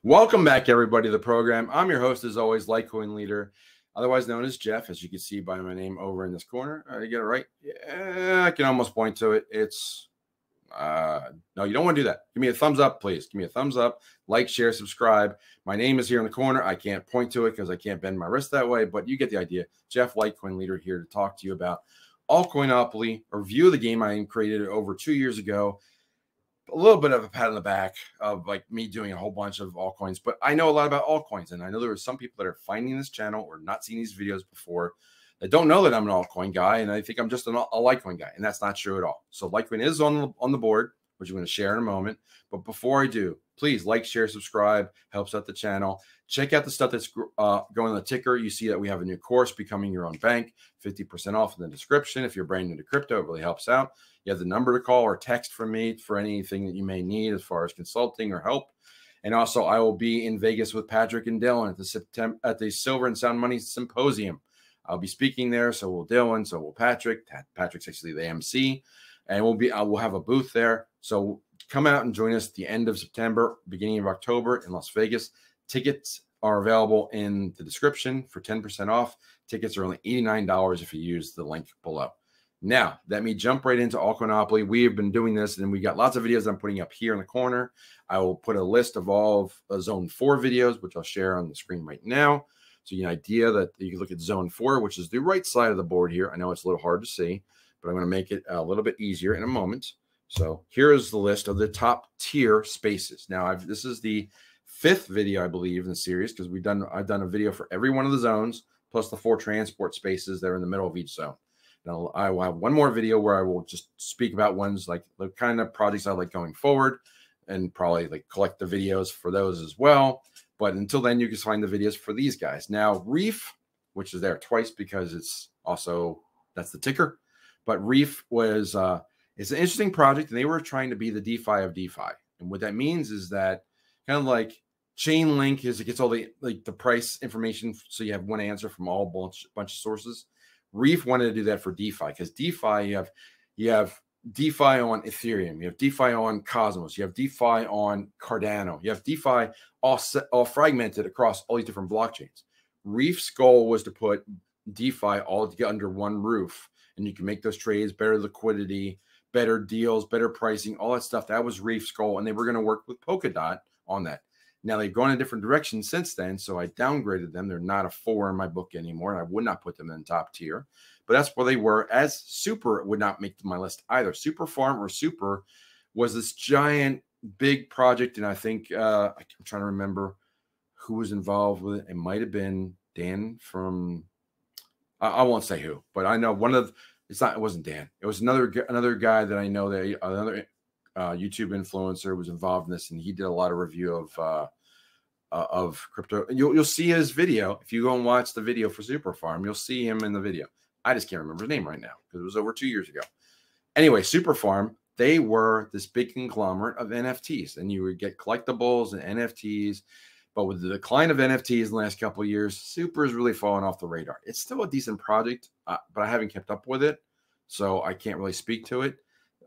Welcome back, everybody, to the program. I'm your host, as always, Litecoin otherwise known as Jeff, as you can see by my name over in this corner. You get it right? Yeah, I can almost point to it. It's, no, you don't want to do that. Give me a thumbs up, please. Give me a thumbs up, like, share, subscribe. My name is here in the corner. I can't point to it because I can't bend my wrist that way, but you get the idea. Jeff, LitecoinLeader, here to talk to you about Altcoin-Opoly, a review of the game I created over 2 years ago. A little bit of a pat on the back of like me doing a whole bunch of altcoins, but I know a lot about altcoins, and I know there are some people that are finding this channel or not seeing these videos before that don't know that I'm an altcoin guy, and I think I'm just a Litecoin guy, and that's not true at all. So Litecoin is on the board, which I'm going to share in a moment. But before I do, please like, share, subscribe. Helps out the channel. Check out the stuff that's going on the ticker. You see that we have a new course, Becoming Your Own Bank, 50% off in the description. If you're brand new to crypto, it really helps out. You have the number to call or text from me for anything that you may need as far as consulting or help. And also, I will be in Vegas with Patrick and Dylan at the Silver and Sound Money Symposium. I'll be speaking there. So will Dylan. So will Patrick. Patrick's actually the MC, and we'll have a booth there. So come out and join us at the end of September, beginning of October in Las Vegas. Tickets are available in the description for 10% off. Tickets are only $89 if you use the link below. Now, let me jump right into Altcoin-Opoly. We have been doing this, and we got lots of videos I'm putting up here in the corner. I will put a list of all of Zone 4 videos, which I'll share on the screen right now. So you get an idea that you can look at Zone 4, which is the right side of the board here. I know it's a little hard to see, but I'm going to make it a little bit easier in a moment. So here is the list of the top tier spaces. Now, this is the 5th video, I believe, in the series, because I've done a video for every one of the zones, plus the 4 transport spaces that are in the middle of each zone. Now, I will have one more video where I will just speak about ones like the kind of projects I like going forward, and probably like collect the videos for those as well. But until then, you can find the videos for these guys. Now, Reef, which is there twice because it's also, that's the ticker. But Reef was, it's an interesting project, and they were trying to be the DeFi of DeFi. And what that means is that kind of like Chainlink is, it gets all the price information, so you have one answer from all bunch of sources. Reef wanted to do that for DeFi, because DeFi, you have DeFi on Ethereum, you have DeFi on Cosmos, you have DeFi on Cardano, you have DeFi all fragmented across all these different blockchains. Reef's goal was to put DeFi all together under one roof, and you can make those trades, better liquidity, better deals, better pricing, all that stuff. That was Reef's goal, and they were going to work with Polkadot on that. Now, they've gone in different directions since then, so I downgraded them. They're not a 4 in my book anymore, and I would not put them in top tier. But that's where they were, as Super would not make my list either. Super Farm or Super was this giant, big project, and I think I'm trying to remember who was involved with it. It might have been Dan from I won't say who, but I know one of it wasn't Dan. It was another guy that I know, that another YouTube influencer was involved in this, and he did a lot of review of crypto. You'll see his video if you go and watch the video for Super Farm. You'll see him in the video. I just can't remember his name right now because it was over 2 years ago. Anyway, Super Farm, they were this big conglomerate of NFTs, and you would get collectibles and NFTs. But with the decline of NFTs in the last couple of years, Super has really fallen off the radar. It's still a decent project, but I haven't kept up with it, so I can't really speak to it.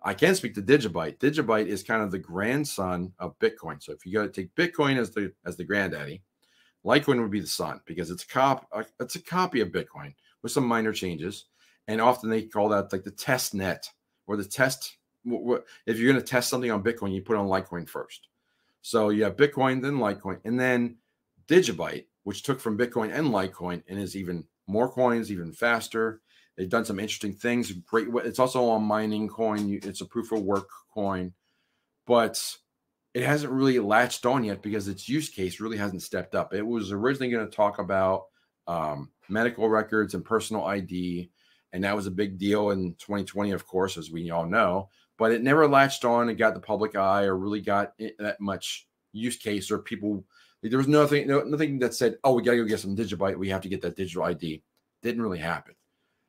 I can speak to Digibyte. Digibyte is kind of the grandson of Bitcoin. So if you got to take Bitcoin as the granddaddy, Litecoin would be the son, because it's a copy of Bitcoin with some minor changes. And often they call that like the test net, or the test. If you're going to test something on Bitcoin, you put on Litecoin first. So you have Bitcoin, then Litecoin, and then Digibyte, which took from Bitcoin and Litecoin and is even more coins, even faster. They've done some interesting things. Great. It's also a mining coin. It's a proof of work coin, but it hasn't really latched on yet because its use case really hasn't stepped up. It was originally going to talk about medical records and personal ID, and that was a big deal in 2020, of course, as we all know. But it never latched on and got the public eye, or really got that much use case, or people. There was nothing that said, "Oh, we got to go get some Digibyte. We have to get that digital ID." Didn't really happen.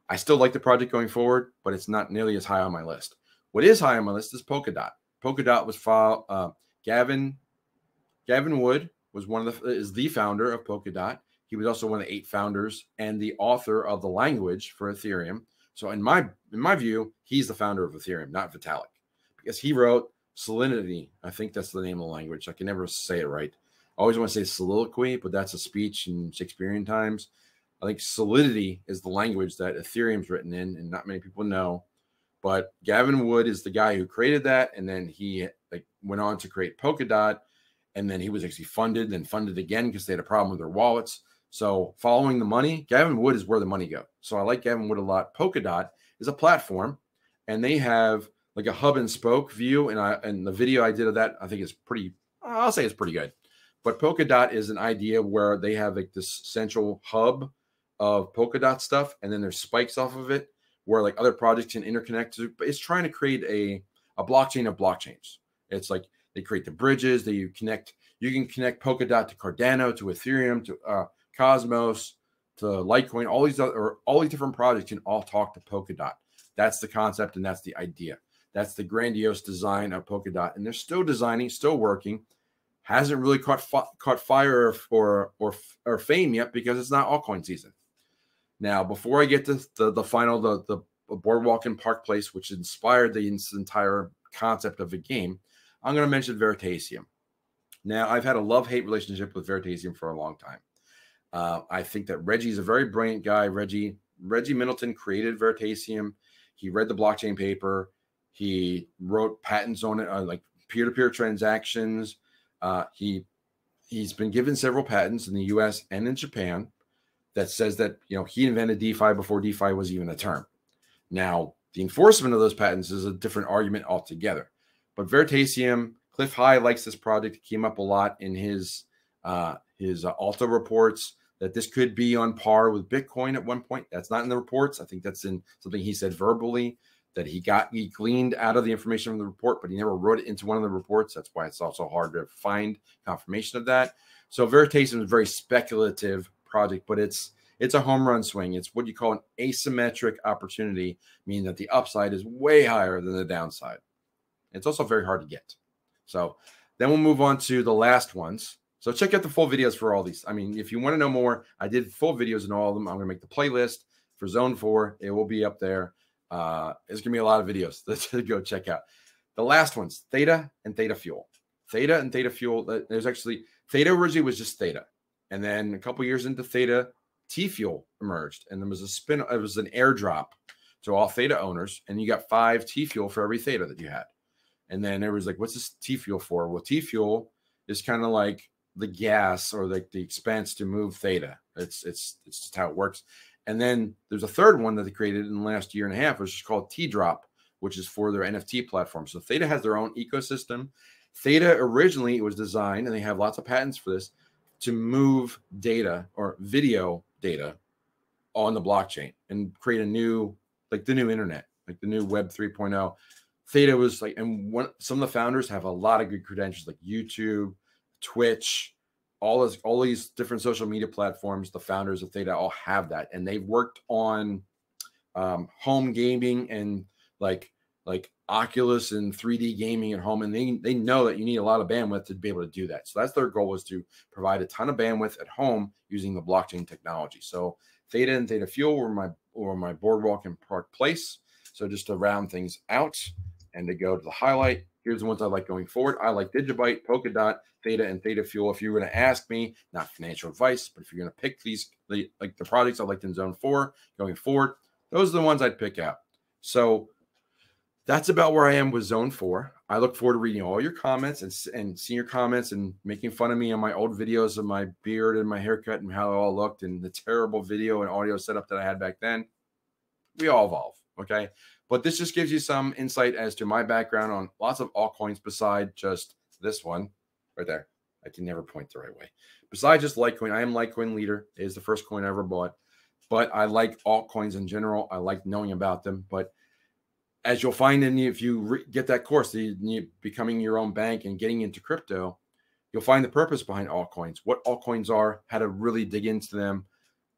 I still like the project going forward, but it's not nearly as high on my list. What is high on my list is Polkadot. Polkadot was filed. Gavin Wood was is the founder of Polkadot. He was also one of the 8 founders and the author of the language for Ethereum. So in my view, he's the founder of Ethereum, not Vitalik. guess he wrote Solidity. I think that's the name of the language. I can never say it right. I always want to say soliloquy, but that's a speech in Shakespearean times. I think Solidity is the language that Ethereum's written in, and not many people know. But Gavin Wood is the guy who created that, and then he went on to create Polkadot, and then he was actually funded, then funded again because they had a problem with their wallets. So following the money, Gavin Wood is where the money goes. So I like Gavin Wood a lot. Polkadot is a platform, and they have like a hub and spoke view. And the video I did of that, I think is pretty, I'll say it's pretty good. But Polkadot is an idea where they have like this central hub of Polkadot stuff, and then there's spikes off of it where like other projects can interconnect to. But it's trying to create a blockchain of blockchains. It's like they create the bridges that you connect. You can connect Polkadot to Cardano, to Ethereum, to Cosmos, to Litecoin. All these different projects can all talk to Polkadot. That's the concept, and that's the idea. That's the grandiose design of Polkadot, and they're still designing, still working. Hasn't really caught fire or fame yet because it's not altcoin season. Now, before I get to the final, the Boardwalk and Park Place, which inspired the entire concept of the game, I'm going to mention Veritasium. Now, I've had a love-hate relationship with Veritasium for a long time. I think that Reggie's a very brilliant guy. Reggie Middleton created Veritasium. He read the blockchain paper. He wrote patents on it, like peer-to-peer transactions. He's been given several patents in the U.S. and in Japan that says that, you know, he invented DeFi before DeFi was even a term. Now, the enforcement of those patents is a different argument altogether. But Veritasium, Cliff High likes this project. It came up a lot in his Alta reports that this could be on par with Bitcoin at one point. That's not in the reports. I think that's in something he said verbally that he gleaned out of the information from the report, but he never wrote it into one of the reports. That's why it's also hard to find confirmation of that. So Veritasium is a very speculative project, but it's a home run swing. It's what you call an asymmetric opportunity, meaning that the upside is way higher than the downside. It's also very hard to get. So then we'll move on to the last ones. So check out the full videos for all these. I mean, if you want to know more, I did full videos in all of them. I'm going to make the playlist for Zone 4. It will be up there. There's going to be a lot of videos to go check out. The last ones, Theta and Theta Fuel. Theta and Theta Fuel, there's actually, Theta originally was just Theta. And then a couple years into Theta, T-Fuel emerged. And there was it was an airdrop to all Theta owners. And you got 5 T-Fuel for every Theta that you had. And then it was like, what's this T-Fuel for? Well, T-Fuel is kind of like the gas or like the expense to move Theta. It's just how it works. And then there's a third one that they created in the last year and a half, which is called T-Drop, which is for their NFT platform. So Theta has their own ecosystem. Theta originally was designed, and they have lots of patents for this, to move data or video data on the blockchain and create a new, like the new internet, like the new Web 3.0. Theta was like, and some of the founders have a lot of good credentials, like YouTube, Twitch, all these different social media platforms. The founders of Theta all have that, and they've worked on home gaming and like Oculus and 3D gaming at home, and they know that you need a lot of bandwidth to be able to do that. So that's their goal, is to provide a ton of bandwidth at home using the blockchain technology. So Theta and Theta Fuel were my Boardwalk and Park Place. So just to round things out and to go to the highlight, here's the ones I like going forward. I like Digibyte, Polkadot, Theta, and Theta Fuel. If you were going to ask me, not financial advice, but if you're going to pick these, like the projects I liked in Zone 4 going forward, those are the ones I'd pick out. So that's about where I am with Zone 4. I look forward to reading all your comments and seeing your comments and making fun of me on my old videos of my beard and my haircut and how it all looked and the terrible video and audio setup that I had back then. We all evolve, okay? But this just gives you some insight as to my background on lots of altcoins beside just this one right there. I can never point the right way. Besides just Litecoin, I am LitecoinLeader. It is the first coin I ever bought. But I like altcoins in general. I like knowing about them. But as you'll find if you get that course, becoming your own bank and getting into crypto, you'll find the purpose behind altcoins, what altcoins are, how to really dig into them.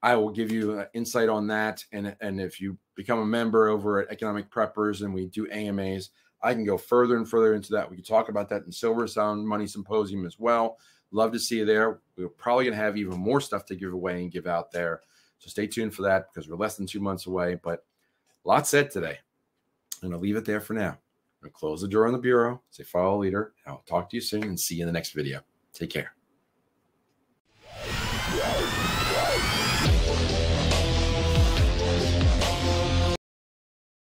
I will give you insight on that. And if you become a member over at EconomicPreppers and we do AMAs, I can go further and further into that. We can talk about that in Silver Symposium as well. Love to see you there. We're probably going to have even more stuff to give away and give out there. So stay tuned for that because we're less than 2 months away. But a lot said today. And I'll leave it there for now. I'm going to close the door on the bureau, say follow leader. I'll talk to you soon and see you in the next video. Take care.